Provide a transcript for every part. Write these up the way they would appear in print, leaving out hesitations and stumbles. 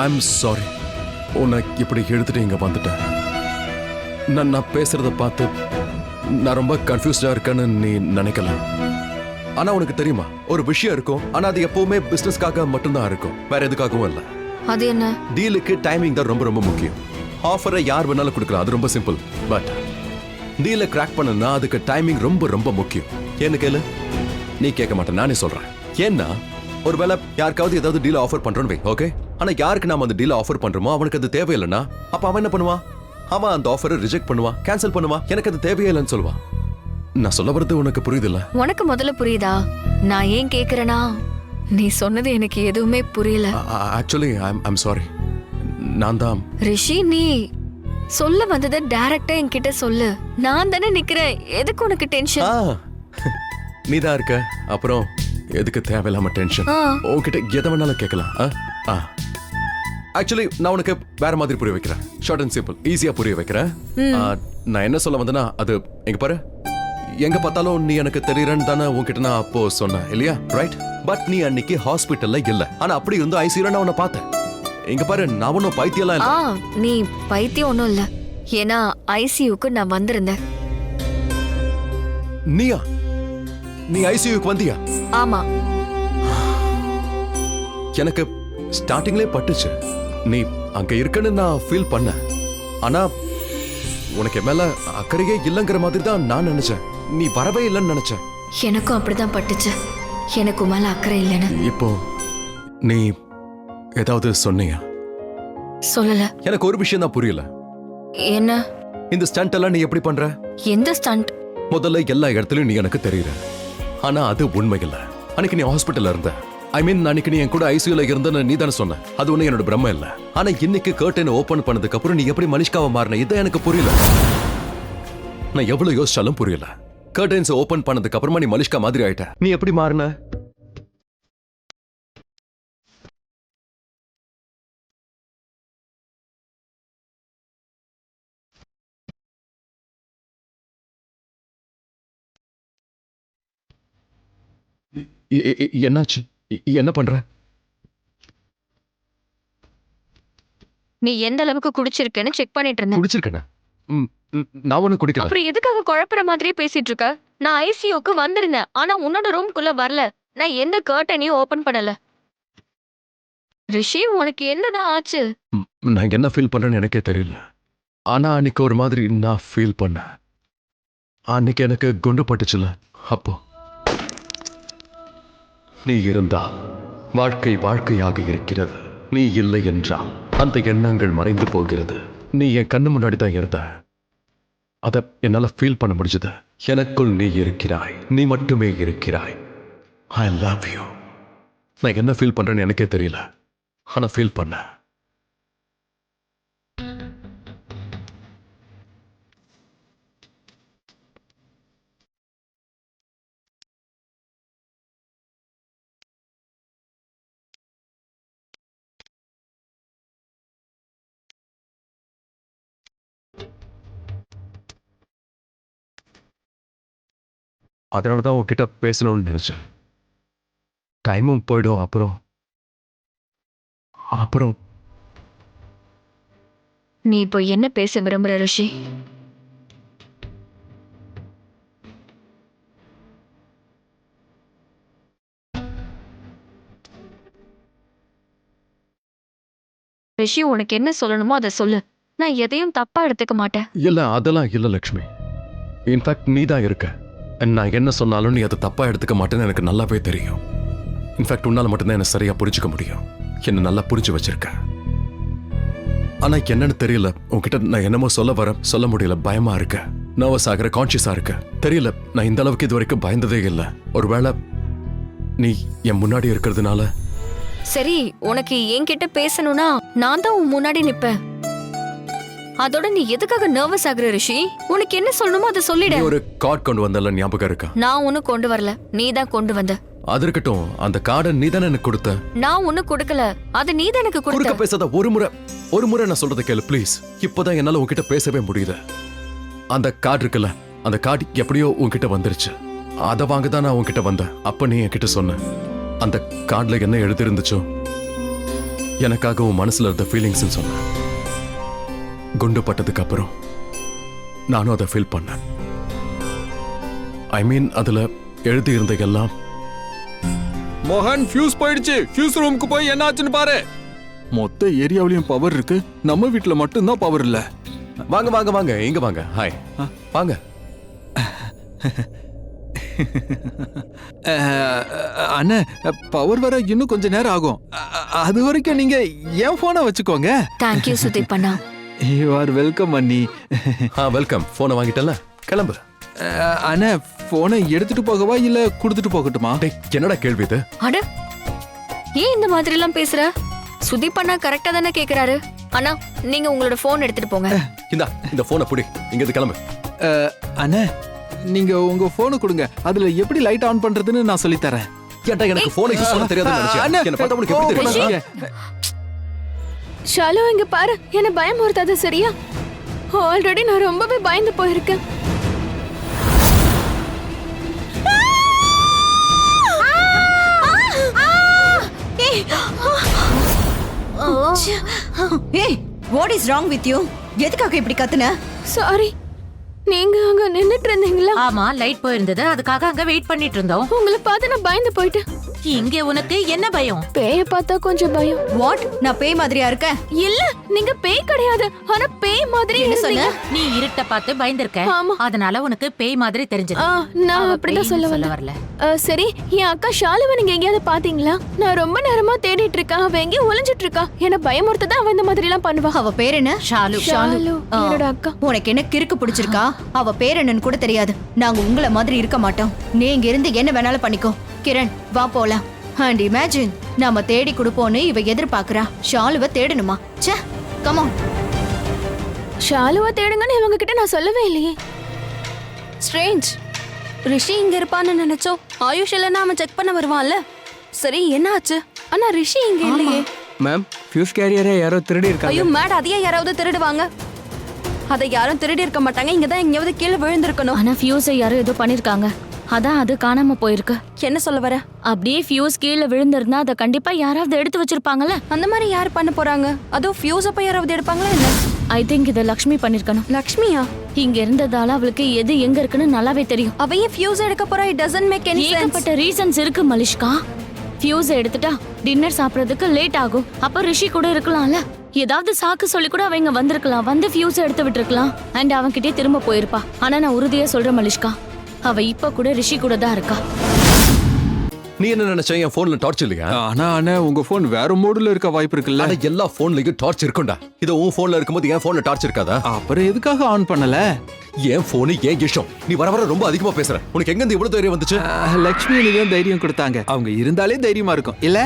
I'm sorry, உன்னை இப்படி எடுத்துட்டு இங்க வந்துட்டேன். நான் பேசுறத பார்த்து நான் ரொம்ப கன்ஃபியூஸ்டா இருக்கேன்னு நீ நினைக்கலாம். ஆனா உனக்கு தெரியுமா, ஒரு விஷயம் இருக்கும், ஆனா அது எப்பவுமே பிசினஸ்க்காக மட்டும்தான் இருக்கும், வேற எதுக்காகவும் இல்ல. அது என்ன? டீலுக்கு டைமிங் தான் ரொம்ப ரொம்ப முக்கியம். ஆஃபரை யார் வேணாலும் கொடுக்கலாம், அது ரொம்ப சிம்பிள். பட் டீலை கிராக் பண்ணனா அதுக்கு டைமிங் ரொம்ப ரொம்ப முக்கியம். என்ன கேளு, நீ கேட்க மாட்டேன், நானே சொல்றேன். ஏன்னா ஒருவேளை யாருக்காவது ஏதாவது டீல் ஆஃபர் பண்றோன்னு வை, ஓகே? ஆனா யாருக்கு நாம அந்த டீலை ஆஃபர் பண்றோமோ அவனுக்கு அது தேவையில்லைன்னா அப்ப அவன் என்ன பண்ணுவான்? அவன் அந்த ஆஃபரை ரிஜெக்ட் பண்ணுவான், கேன்சல் பண்ணுவான், எனக்கு அது தேவையில்லைன்னு சொல்லுவான். நான் சொல்ல வரது உனக்கு புரியுதுல்ல? உனக்கு முதல்ல புரியுதா? நான் ஏன் கேக்குறேனா, நீ சொன்னது எனக்கு எதுவுமே புரியல. Actually I'm sorry. நான் தான் ரிஷி, நீ சொல்ல வந்ததை டைரக்டா என்கிட்ட சொல்லு. நான் தானே நிக்கிறேன், எதுக்கு உனக்கு டென்ஷன்? நீ தான் இருக்க, அப்புறம் எதுக்கு தேவையில்லாம டென்ஷன்? உன்கிட்ட எதை வேணாலும் கேட்கலாம். ஆக்சுவலி நான் உனக்கு வேற மாதிரி புரிய வைக்கிறேன், ஷார்ட் அண்ட் சிம்பிள், ஈஸியா புரிய வைக்கிறேன். நான் என்ன சொல்ல வந்தேன்னா, அது எங்க பாரு, எங்க பார்த்தாலும் நீ எனக்கு தெரியறன்னு தானே உன்கிட்ட நான் அப்போ சொன்னேன் இல்லையா? ரைட். பட் நீ அன்னைக்கு ஹாஸ்பிட்டல்ல இல்ல, ஆனா அப்படி இருந்து ஐசியூல நான் உன்னை பார்த்தேன். இங்க பாரு, நான் ஒன்னும் பைத்தியம்லாம் இல்ல. நீ பைத்தியம் ஒன்னும் இல்ல, ஏன்னா ஐசியூக்கு நான் வந்திருந்தேன். நீயா? நீ ஐசியூக்கு வந்தியா? ஆமா. எனக்கு ஸ்டார்டிங்லே பட்டுச்சு நீ அங்க இருக்கன்னு நான் ஃபீல் பண்ணேன். ஆனா உனக்கு மேல அக்கறையே இல்லைங்கிற மாதிரி தான் நான் நினைச்சேன். நீ வரவே இல்லைன்னு நினைச்சேன். எனக்கும் அப்படிதான் பட்டுச்சு, எனக்கு மேல அக்கறை இல்லைன்னு. இப்போ நீ ஏதாவது சொன்னியா? சொல்லல. எனக்கு ஒரு விஷயம் தான் புரியல. என்ன? இந்த ஸ்டண்ட் எல்லாம் நீ எப்படி பண்ற? எந்த ஸ்டண்ட்? முதல்ல எல்லா இடத்துலயும் நீ எனக்கு தெரியற, ஆனா அது உண்மை இல்ல. அன்னைக்கு நீ ஹாஸ்பிட்டல்ல இருந்த, ஐ மீன் அன்னைக்கு நீ என் கூட ஐசியூல இருந்தன்னு நீ தானே சொன்ன. அது ஒண்ணு என்னோட பிரம்ம இல்ல. ஆனா இன்னைக்கு கர்டன் ஓபன் பண்ணதுக்கு அப்புறம் நீ எப்படி மனிஷ்காவா மாறின, இதான் எனக்கு புரியல. நான் எவ்வளவு யோசிச்சாலும் புரியல. கர்டன்ஸ் ஓபன் பண்ணதுக்கு அப்புறமா நீ மலிஷ்கா மாதிரி ஆயிட்ட. நீ எப்படி மாறின? என்னாச்சு? என்ன பண்ற? நீ எந்த அளவுக்கு குடிச்சிருக்கேன்னு செக் பண்ணிட்டு இருந்தேன். குடிச்சிருக்கேனா? நான் ஒண்ணு குடிக்கல. அப்புறம் எதுக்காக குழப்பற மாதிரியே பேசிட்டு இருக்க? நான் ஐசியூக்கு வந்திருந்தேன், ஆனா உன்னோட ரூம்குள்ள வரல. நான் எந்த கர்டனையும் ஓபன் பண்ணல. ரிஷி, உனக்கு என்னதான் ஆச்சு? நான் என்ன ஃபீல் பண்றேன்னு எனக்கே தெரியல. ஆனா அன்னைக்கு ஒரு மாதிரி நான் ஃபீல் பண்ணேன். அன்னைக்கு எனக்கு குண்டு பட்டுச்சுல, அப்போ நீ இருந்தா வாழ்க்கை வாழ்க்கையாக இருக்கிறது, நீ இல்லை என்றால் அந்த எண்ணங்கள் மறைந்து போகிறது. நீ என் கண்ணு முன்னாடி தான் இருந்த, அத என்னால ஃபீல் பண்ண முடிஞ்சது. எனக்குள் நீ இருக்கிறாய், நீ மட்டுமே இருக்கிறாய். I love you. நான் என்ன ஃபீல் பண்றேன்னு எனக்கே தெரியல, ஆனா ஃபீல் பண்ண. அதனால தான் உன்கிட்ட பேசணும்னு நினைச்சேன். டைமும் போயிடும். அப்புறம் அப்புறம் நீ இப்போ என்ன பேச விரும்புற ரிஷி? ரிஷி, உனக்கு என்ன சொல்லணுமோ அதை சொல்லு. நான் எதையும் தப்பா எடுத்துக்க மாட்டேன். இல்ல, அதெல்லாம் இல்ல லக்ஷ்மி. இன்ஃபேக்ட் நீ தான் இருக்க. நான் என்ன சொன்னாலும் நீ அதை தப்பா எடுத்துக்க மாட்டேன்னு எனக்கு நல்லாவே தெரியும். இன்ஃபேக்ட் உன்னால மட்டும்தான் என்ன சரியா புரிஞ்சுக்க முடியும். என்ன நல்லா புரிஞ்சு வச்சிருக்க. ஆனா என்னன்னு தெரியல, உன்கிட்ட நான் என்னமோ சொல்ல முடியல. பயமா இருக்க, நர்வஸ் ஆகிற, கான்சியஸா இருக்க. தெரியல, நான் இந்த அளவுக்கு இது வரைக்கும் பயந்ததே இல்லை. ஒருவேளை நீ என் முன்னாடி இருக்கிறதுனால. சரி, உனக்கு என்கிட்ட பேசணும்னா நான் தான் உன் முன்னாடி நிப்பேன். அதோட நீ எதுக்காக நர்வஸ் ஆகுற ரிஷி? உனக்கு என்ன சொல்லணுமோ அதை சொல்லிடு. ஒரு கார்டு கொண்டு வந்தல, ஞாபகம் இருக்கா? நான் ஒன்னும் கொண்டு வரல, நீ தான் கொண்டு வந்த. அது இருக்கட்டும், அந்த கார்டை நீ தானே எனக்கு கொடுத்த. நான் ஒன்னும் கொடுக்கல, அது நீ தான் எனக்கு கொடுத்த. குறுக்க பேசாத, ஒரு முறை நான் சொல்றத கேளு ப்ளீஸ். இப்பதான் என்னால உன்கிட்ட பேசவே முடியுது. அந்த கார்டு இருக்குல்ல, அந்த கார்டு எப்படியோ உன்கிட்ட வந்துருச்சு. அதை வாங்க தான் நான் உன்கிட்ட வந்தேன். அப்ப நீ என்கிட்ட சொன்ன அந்த கார்டுல என்ன எழுதிருந்துச்சோ எனக்காக உன் மனசுல இருந்த ஃபீலிங்ஸ் சொன்ன. குண்டு பட்டதுக்கு அப்புறம் நானும் அதை ஃபீல் பண்ணேன். ஐ மீன் அதுல எழுதி இருந்த எல்லாம். மோகன், ஃபியூஸ் போயிடுச்சு. ஃபியூஸ் ரூமுக்கு போய் என்ன ஆச்சுன்னு பாரு. மொத்த ஏரியாவிலயும் பவர் இருக்கு, நம்ம வீட்ல மட்டும்தான் பவர் இல்ல. வாங்க வாங்க வாங்க, இங்க வாங்க. ஹாய், வாங்க. அண்ணா, பவர் வர இன்னும் கொஞ்ச நேரம் ஆகும். அது வரைக்கும் நீங்க என் போனை வச்சுக்கோங்க. Thank you Sudeep Anna. You are welcome அண்ணி. வெல்கம். போனை வாங்கிட்டல, கிளம்பு. அண்ணா, போனை எடுத்துட்டு போகவா இல்ல கொடுத்துட்டு போகட்டுமா? டேய், என்னடா கேள்வி இது? அட, ஏன் இந்த மாதிரி எல்லாம் பேசுற? சுதீப் அண்ணா கரெக்டா தானே கேக்குறாரு. அண்ணா, நீங்க உங்களோட போன் எடுத்துட்டு போங்க. இந்த போனை புடி, இங்க இருந்து கிளம்பு. அண்ணா, நீங்க உங்க போனை கொடுங்க. அதுல எப்படி லைட் ஆன் பண்றதுன்னு நான் சொல்லி தரேன். ஏன்டா எனக்கு போனை யூஸ் பண்ண தெரியாதுன்னு நினைச்சியா? என்ன பார்த்தா உனக்கு எப்படி தெரியும்? ஷாலு, இங்க பாரு, என்ன பயம் வருத்தாது சரியா? ஆல்ரெடி நான் ரொம்பவே பயந்து போயிருக்கேன். ஏய், what is wrong with you? எதுக்காக இப்படி கத்துன? சாரி. நீங்க அங்க நின்னுட்டு இருந்தீங்களா? ஆமா, லைட் போயிருந்தது, அதுக்காக அங்க வெயிட் பண்ணிட்டு இருந்தோம். உங்களை பார்த்து நான் பயந்து போயிட்டேன். இங்க உனக்கு என்ன பயம்? பேய பார்த்தா கொஞ்சம் பயம். வாட்? நான் பேய் மாதிரியா இருக்கேன்? இல்ல, நீங்க பேய் கிடையாது, ஆனா பேய் மாதிரி என்ன இருந்தீங்க. சொன்ன? நீ இருட்ட பார்த்து பயந்திருக்க, ஆமா. அதனால உனக்கு பேய் மாதிரி தெரிஞ்சது. நான் அவ அப்படிதான் பேய்னு சொல்ல வரல. சரி, என் அக்கா ஷாலுவை நீங்க எங்கேயாவது பாத்தீங்களா? நான் ரொம்ப நேரமா தேடிட்டு இருக்கேன். அவ எங்கேயும் ஒளிஞ்சிட்டு இருக்கா. என்ன பயமுறுத்ததான் அவ இந்த மாதிரி எல்லாம் பண்ணுவா. அவ பேர் என்ன? ஷாலு. ஷாலு என்னோட அக்கா. உனக்கு என்ன கிறுக்கு பிடிச்சிருக்கா? அவ பேர் என்னன்னு கூட தெரியாது. நாங்க உங்கள மாதிரி இருக்க மாட்டோம். நீ இங்க இருந்து என்ன வேணாலும் பண்ணிக்கோ. கிரண், வா போலாம். அண்ட் இமேஜின், நாம தேடி கொடுப்போன்னு இவ எதிர்பார்க்கறா. ஷாலுவை தேடணுமா? ச்சே, கம் ஆன். ஷாலுவை தேடுங்கன்னு இவங்க கிட்ட நான் சொல்லவே இல்லையே. ஸ்ட்ரேஞ்ச். ரிஷி இங்க இருப்பான்னு நினைச்சோம். ஆயுஷ் இல்லைன்னா அவன் செக் பண்ண வருவான்ல. சரி, என்ன ஆச்சு? ஆனா ரிஷி இங்க இல்லையே. மேம், ஃபியூஸ் கேரியரை யாரோ திருடி இருக்காங்க. ஐயோ மேட், அதையே யாராவது திருடுவாங்க. அதை யாரும் திருடி இருக்க மாட்டாங்க. இங்கதான் எங்கேயாவது கீழே விழுந்திருக்கணும். ஆனா ஃபியூஸை யாரும் ஏதோ பண்ணிருக்காங்க. அதான் அது காணாம போயிருக்கு. என்ன சொல்ல வர? அப்படியே ஃபியூஸ் கீழே விழுந்திருந்தா அதை கண்டிப்பா யாராவது எடுத்து வச்சிருப்பாங்கல்ல. அந்த மாதிரி யார் பண்ண போறாங்க? அதுவும் ஃபியூஸ் அப்ப யாராவது எடுப்பாங்களா என்ன? ஐ திங்க் இதை லக்ஷ்மி பண்ணிருக்கணும். லக்ஷ்மியா? இங்க இருந்ததால அவளுக்கு எது எங்க இருக்குன்னு நல்லாவே தெரியும். அவ ஏன் ஃபியூஸ் எடுக்க போறா? It doesn't make any sense. ஏகப்பட்ட ரீசன்ஸ் இருக்கு மலிஷ்கா. ஃபியூஸ் எடுத்துட்டா டின்னர் சாப்பிடறதுக்கு லேட் ஆகும். அப்ப ரிஷி கூட இருக்கலாம்ல. ஏதாவது சாக்கு சொல்லி கூட அவங்க வந்திருக்கலாம். வந்து ஃபியூஸ் எடுத்து விட்டுருக்கலாம். அண்ட் அவன்கிட்டயே திரும்ப போயிருப்பா. ஆனா நான் உறுதியா சொல்றேன் மலிஷ்கா, அவ இப்ப கூட ரிஷி கூட தான் இருக்கா. நீ என்ன நினைச்ச? என் போன்ல டார்ச் இல்லையா? ஆனா அண்ணா, உங்க போன் வேற மோடுல இருக்க வாய்ப்பு இருக்குல்ல. ஆனா எல்லா போன்லயும் டார்ச் இருக்கும்டா. இது உன் போன்ல இருக்கும்போது என் போன்ல டார்ச் இருக்காதா? அப்புறம் எதுக்காக ஆன் பண்ணல? என் போனு ஏன் இஷ்டம். நீ வர வர ரொம்ப அதிகமா பேசுற. உனக்கு எங்க இருந்து இவ்வளவு தைரியம் வந்துச்சு? லக்ஷ்மி தான் தைரியம் கொடுத்தாங்க. அவங்க இருந்தாலே தைரியமா இருக்கும் இல்ல?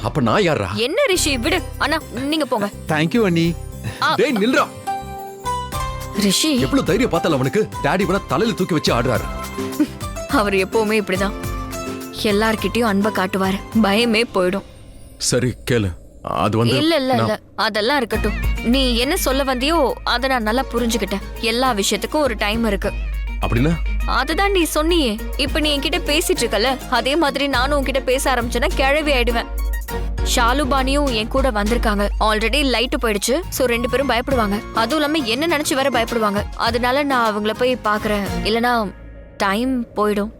அப்ப நான் யாரா? என்ன ரிஷி, விடு. அண்ணா நீங்க போங்க. தேங்க்யூ அண்ணி. டேய் நில்றா. ரிஷி எவ்வளவு தைரியம் பார்த்தால அவனுக்கு. டாடி வேணா தலையில தூக்கி வச்சு ஆடுறாரு. அவர் எப்பவுமே இப்படிதான். எல்லார்கிட்டயும் அன்பை காட்டுவாரு. பயமே போயிடும். சரி கேளு. அது வந்து இல்ல இல்ல இல்ல, அதெல்லாம் இருக்கட்டும். நீ என்ன சொல்ல வந்தியோ அதை நான் நல்லா புரிஞ்சுக்கிட்டேன். எல்லா விஷயத்துக்கும் ஒரு டைம் இருக்கு. அப்படின்னா அதுதான் நீ சொன்னியே. இப்ப நீ என்கிட்ட பேசிட்டு இருக்கல, அதே மாதிரி நானும் உன்கிட்ட பேச ஆரம்பிச்சேன்னா கிழவி ஆயிடுவேன். ஷாலுபானியும் என் கூட வந்திருக்காங்க. ஆல்ரெடி லைட் போயிடுச்சு. சோ 2 பேரும் பயப்படுவாங்க. அதுவும் இல்லாம என்ன நினைச்சு வேற பயப்படுவாங்க. அதனால நான் அவங்கள போய் பாக்குறேன். இல்லனா டைம் போயிடும்.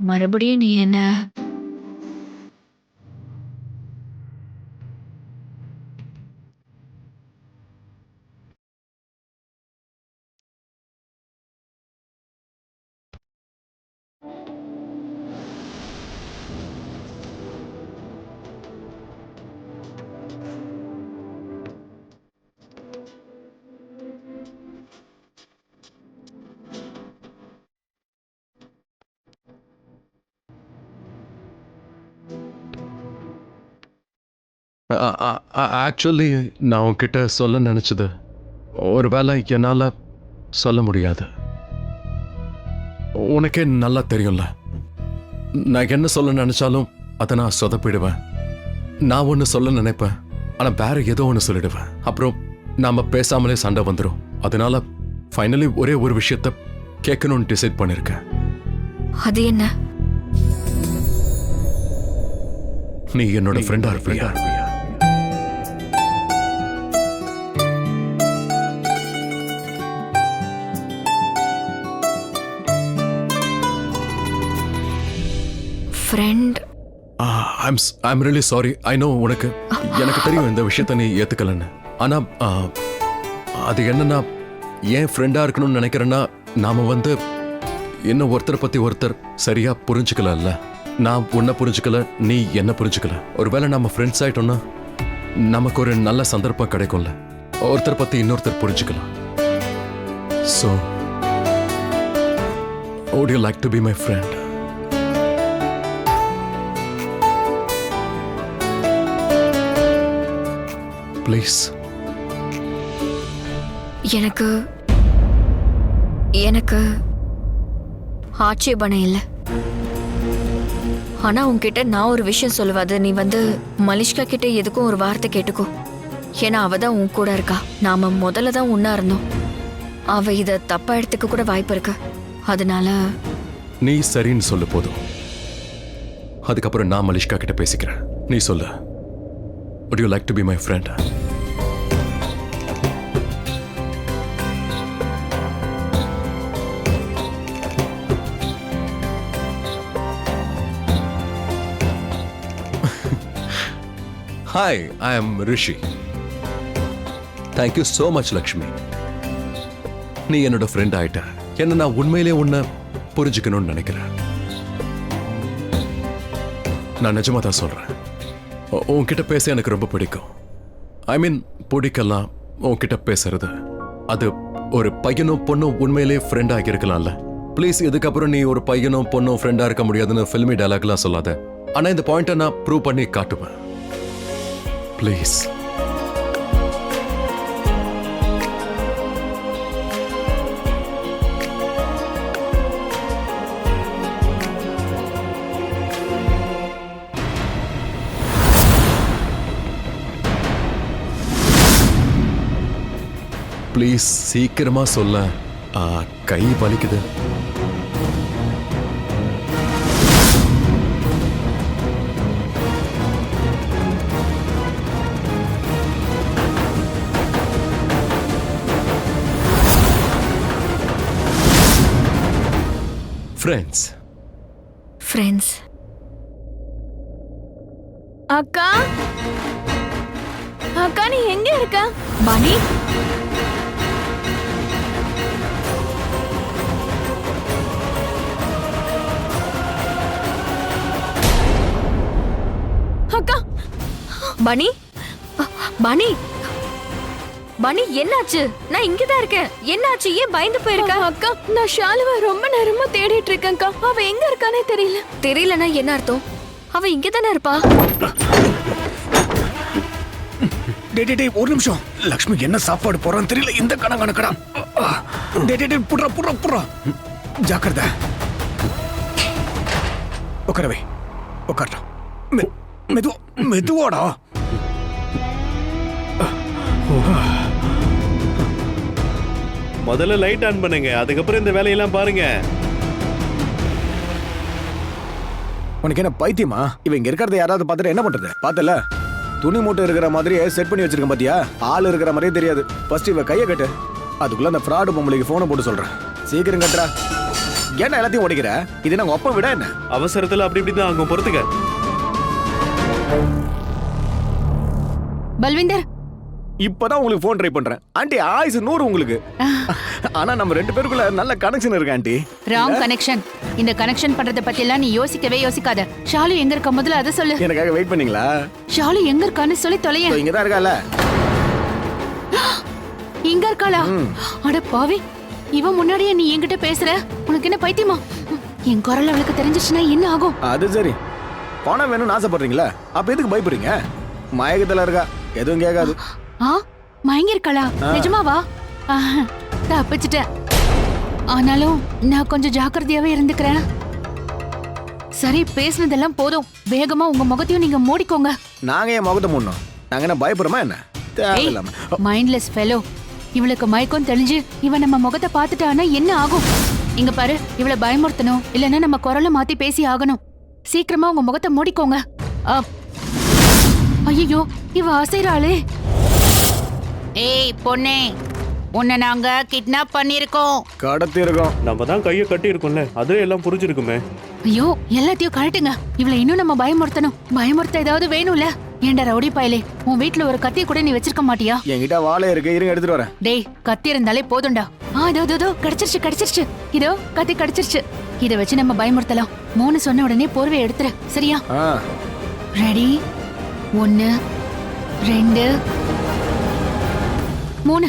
மறுபடியும் நீ என்ன? ஆக்சுவலி நான் உன்கிட்ட சொல்ல நினச்சது ஒருவேளை என்னால் சொல்ல முடியாது. உனக்கே நல்லா தெரியும்ல, நான் என்ன சொல்ல நினைச்சாலும் அதை நான் சொதப்பிடுவேன். நான் ஒன்று சொல்ல நினைப்பேன், ஆனால் வேற ஏதோ ஒன்று சொல்லிடுவேன். அப்புறம் நாம பேசாமலே சண்டை வந்துடும். அதனால ஃபைனலி ஒரே ஒரு விஷயத்த கேட்கணும்னு டிசைட் பண்ணியிருக்கேன். அது என்ன? நீ என்னோட ஃப்ரெண்டா இருப்பியா? Friend? I'm really sorry. I know, எனக்கு தெரியும் இந்த விஷயத்த நீ ஏத்துக்கலன்னு. ஆனா அது என்னன்னா, ஏன் ஃப்ரெண்டா இருக்கணும்னு நினைக்கிறேன்னா, நாம இன்னும் ஒருத்தரை பத்தி ஒருத்தர் சரியா புரிஞ்சுக்கல. நான் உன்னை புரிஞ்சுக்கல, நீ என்ன புரிஞ்சுக்கல. ஒருவேளை நம்ம ஃப்ரெண்ட்ஸ் ஆயிட்டோம்னா நமக்கு ஒரு நல்ல சந்தர்ப்பம் கிடைக்கும்ல, ஒருத்தர் பத்தி இன்னொருத்தர் புரிஞ்சுக்கலாம். So, would you like to be my friend? Please. எனக்கு ஆட்சேபனை இல்லை. ஆனா உன்கிட்ட நான் ஒரு விஷயம் சொல்லுவாது. நீ மலிஷ்கா கிட்ட எதுக்கும் ஒரு வார்த்தை கேட்டுக்கோ. ஏன்னா அவ தான் உன் கூட இருக்கா. நாம முதல்ல தான் ஒன்னா இருந்தோம். அவ இத தப்பா எடுத்துக்க கூட வாய்ப்பு இருக்கு. அதனால நீ சரின்னு சொல்லு போதும். அதுக்கப்புறம் நான் மலிஷ்கா கிட்ட பேசிக்கிறேன். நீ சொல்லு. Would you like to be my friend? Hi, I am Rishi. Thank you so much, Lakshmi. நீ என்னோட ஃப்ரெண்ட் ஆயிட்ட. என்ன நான் உண்மையிலே உன்னை புரிஞ்சுக்கணும்னு நினைக்கிறேன். நான் நிஜமா தான் சொல்றேன். உன்கிட்ட பேச எனக்கு ரொம்ப பிடிக்கும். ஐ மீன், பிடிக்கலாம் உன்கிட்ட பேசுறது. அது ஒரு பையனும் பொண்ணும் உண்மையிலே ஃப்ரெண்ட் ஆகி இருக்கலாம்ல. ப்ளீஸ், இதுக்கப்புறம் நீ ஒரு பையனும் பொண்ணும் ஃப்ரெண்டா இருக்க முடியாதுன்னு ஃபில்மி டயலாக்லாம் சொல்லாத. ஆனா இந்த பாயிண்ட்டை நான் ப்ரூவ் பண்ணி காட்டுவேன். ப்ளீஸ். ப்ளீஸ் சீக்கிரமா சொல்ல. கை வலிக்குது. ஃப்ரெண்ட்ஸ். அக்கா, அக்கா நீ எங்க இருக்க? மணி, அக்கா. பனி, பனி, பனி என்னாச்சு? நான் இங்கதான் இருக்கேன். என்னாச்சு? ஏன் பயந்து போயிருக்க? அக்கா, நான் ஷாலுவை ரொம்ப நேரமா தேடிட்டு இருக்கேன்க்கா. அவ எங்க இருக்கானே தெரியல. தெரியலனா என்ன அர்த்தம்? அவ இங்கதானே இருப்பா. டேய் ஒரு நிமிஷம். லக்ஷ்மி என்ன சாப்பாடு போறான்னு தெரியல. இந்த கணக்கடா. டேய் புட்றா. ஜாக்கிரதை. உட்காரவே. உட்காரலாம். மெதுவாடா. முதல்ல லைட் ஆன் பண்ணுங்க, அதுக்கப்புறம் இந்த வேலையெல்லாம் பாருங்க. உனக்கு என்ன பைத்தியமா? இவ இங்க இருக்கிறத யாராவது பார்த்துட்டு என்ன பண்றது? பார்த்தல, துணி மூட்டை இருக்கிற மாதிரியே செட் பண்ணி வச்சிருக்க பாத்தியா? ஆள் இருக்கிற மாதிரியே தெரியாது. ஃபர்ஸ்ட் இவ கையை கட்டு. அதுக்குள்ள அந்த ஃப்ராடு பொம்பளைக்கு போனை போட்டு சொல்றேன். சீக்கிரம் கட்டுறா. என்ன எல்லாத்தையும் உடைக்கிற? இது நாங்க ஒப்ப விட என்ன? அவசரத்துல அப்படி இப்படி தான் அங்க பொறுத்துக்க. பல்விந்தர், இப்பதான் உங்களுக்கு போன் ட்ரை பண்றேன். ஆண்டி ஆயுசு 100 உங்களுக்கு. ஆனா நம்ம ரெண்டு பேருக்குள்ள நல்ல கனெக்ஷன் இருக்கு ஆண்டி. Wrong connection. இந்த கனெக்ஷன் பண்றத பத்தி எல்லாம் நீ யோசிக்கவே யோசிக்காத. ஷாலு எங்க இருக்க முதல்ல அத சொல்லு. எனக்காக வெயிட் பண்ணீங்களா? ஷாலு எங்க இருக்கான்னு சொல்லி தொலைய. இங்க தான் இருக்கால. இங்க இருக்காளா? அட பாவி, இவ முன்னாடியே நீ என்கிட்ட பேசுற. உனக்கு என்ன பைத்தியமா? என் குரல் அவளுக்கு தெரிஞ்சிச்சுன்னா என்ன ஆகும்? அது சரி. பணம் வேணும்னு ஆசைப்படுறீங்களா? அப்ப எதுக்கு பயப்படுறீங்க? மயக்கத்துல இருக்கா, எதுவும் கேட்காது. ஆ மயங்கி இருக்காளா? நிஜமாவா? ஆஹ், தப்பிச்சிட்டேன். ஆனாலும் நான் கொஞ்சம் ஜாக்கிரதையாவே இருந்துக்கிறேன். சரி, பேசுனதெல்லாம் போதும். வேகமா உங்க முகத்தையும் நீங்க மூடிக்கோங்க. நாங்க ஏன் முகத்தை மூடணும்? நாங்க என்ன பயப்படுறோமா என்ன? தேவையில்லாம. Mindless fellow. இவளுக்கு மயக்கம் தெளிஞ்சு இவன் நம்ம முகத்தை பார்த்துட்டானா என்ன ஆகும்? இங்க பாரு, இவளை பயமுறுத்தணும், இல்லைன்னா நம்ம குரலை மாத்தி பேசி ஆகணும். சீக்கிரமா உங்க முகத்தை மூடிக்கோங்க. ஐயோ, இவ அசைறாளே. ஏய் பொண்ணே, உன்னை நாங்க கிட்னாப் பண்ணிருக்கோம். கடத்தி இருக்கோம். நம்ம தான் கையை கட்டி இருக்கோம்ல, அதுல எல்லாம் புரிஞ்சிருக்குமே. ஐயோ, எல்லாத்தையும் கழட்டுங்க. இவளை இன்னும் நம்ம பயமுறுத்தணும். பயமுறுத்த ஏதாவது வேணும்ல? ஏண்டா ரவுடி பயலே, உன் வீட்ல ஒரு கத்திய கூட நீ வச்சிருக்க மாட்டியா? என்கிட்ட வாழை இருக்கு, இருங்க எடுத்துட்டு வரேன். டேய், கத்தி இருந்தாலே போதும்டா. இதோ கிடைச்சிருச்சு. இதோ கத்தி கிடைச்சிருச்சு. இத வச்சு நம்ம பயமுறுத்தலாம். 3 சொன்ன உடனே போர்வை எடுத்துரு, சரியா? ரெடி? 1 2 3.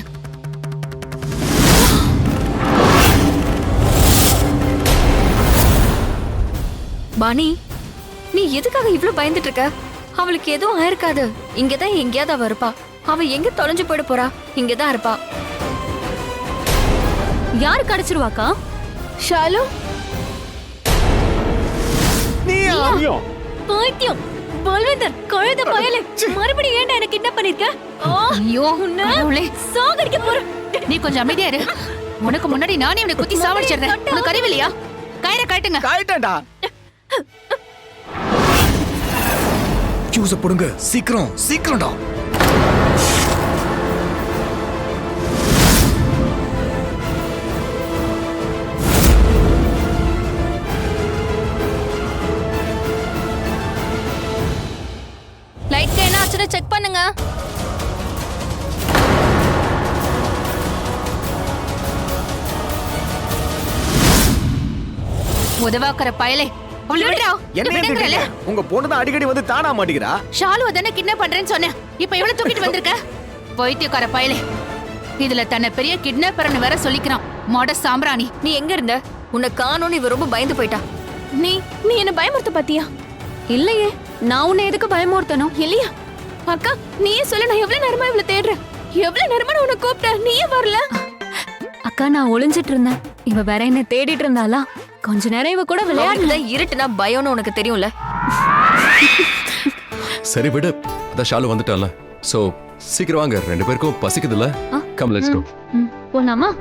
பாணி, நீ எதுக்காக இவ்ளோ பயந்துட்டு இருக்க? அவளுக்கு எதுவும் ஆயிருக்காது. இங்கதான் எங்கேயாவது அவ இருப்பா. அவ எங்க தொலைஞ்சு போயிட போறா? இங்கதான் இருப்பா. யாரு கிடைச்சிருவாக்கா? ஷாலு, பைத்தியம், பல்வேந்தர், கழுத பயலே, மறுபடியும் ஏன்டா எனக்கு கிட்னாப் பண்ணிருக்க? ஐயோ கடவுளே, சாகடிக்க போற. நீ கொஞ்சம் அமைதியா இரு. உனக்கு முன்னாடி நானே உன்னை குத்தி சாவடிச்சிடுறேன். உனக்கு அறிவில்லையா? கயிறை கட்டுங்க. காயிட்டேன்டா. ஃபியூஸ போடுங்க, சீக்கிரம்டா. லைட்க்கு என்ன ஆச்சுன்னு செக் பண்ணுங்க. உதவாக்கற பயலே, அவளை விடுறா. என்ன கேக்குறீங்க? உங்க பொண்ணு தான் அடிக்கடி வந்து தானா மாட்டிக்கிறா. ஷாலுவ தானே கிட்னாப் பண்றேன்னு சொன்னேன். இப்ப இவளை தூக்கிட்டு வந்திருக்க? பைத்தியக்கார பயலே, இதுல தன்னை பெரிய கிட்னாப்பர்னு வேற சொல்லிக்கிறான். மொட சாம்பிராணி. நீ எங்க இருந்த? உன்னை காணோன்னு இவ ரொம்ப பயந்து போயிட்டா. நீ என்ன பயமுறுத்த பாத்தியா? இல்லையே, நான் உன்னை எதுக்கு பயமுறுத்தணும்? இல்லையா? அக்கா, நீயே சொல்ல. நான் எவ்வளவு நேரமா இவ்வளவு தேடுறேன். எவ்வளவு நேரமா நான் உன்னை கூப்பிட்டேன், நீயே வரல. அக்கா, நான் ஒளிஞ்சிட்டு இருந்தேன். இவ வேற என்ன தேடிட்டு இருந்தாளா? கொஞ்ச நேரம் இவ கூட விளையாடுல. இருட்டுனா பயம்னு உனக்கு தெரியும்ல. சரி விடு, அதான் ஷாலு வந்துட்டான்ல. சோ சீக்கிரம் வாங்க, 2 பேருக்கும் பசிக்குதுல்ல. Come let's go. போலாமா?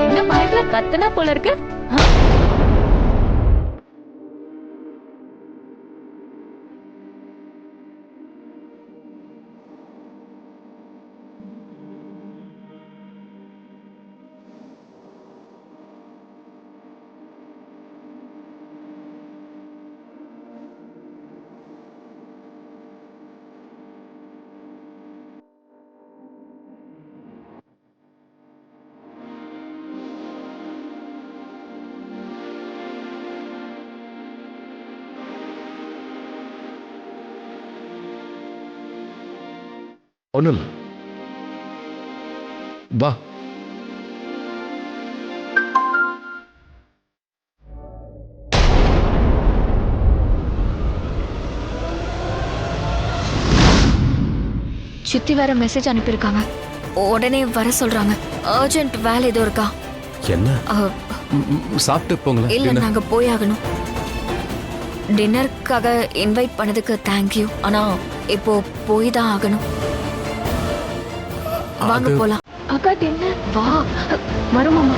என்ன பயத்துல கத்தனா போல இருக்கு. ஒண்ணும் இல்ல, வா. சித்தி வேற மெசேஜ் அனுப்பியிருக்காங்க. உடனே வர சொல்றாங்க. அர்ஜென்ட் வேலை ஏதோ இருக்கா? என்ன? சாப்பிட்டு போங்களேன். இல்ல, நாங்க போய் ஆகணும். டின்னருக்காக இன்வைட் பண்ணதுக்கு தேங்க்யூ. ஆனா இப்போ போய் தான் ஆகணும். வாங்க போலாம். அக்கா, என்ன? வா. வருமாமா.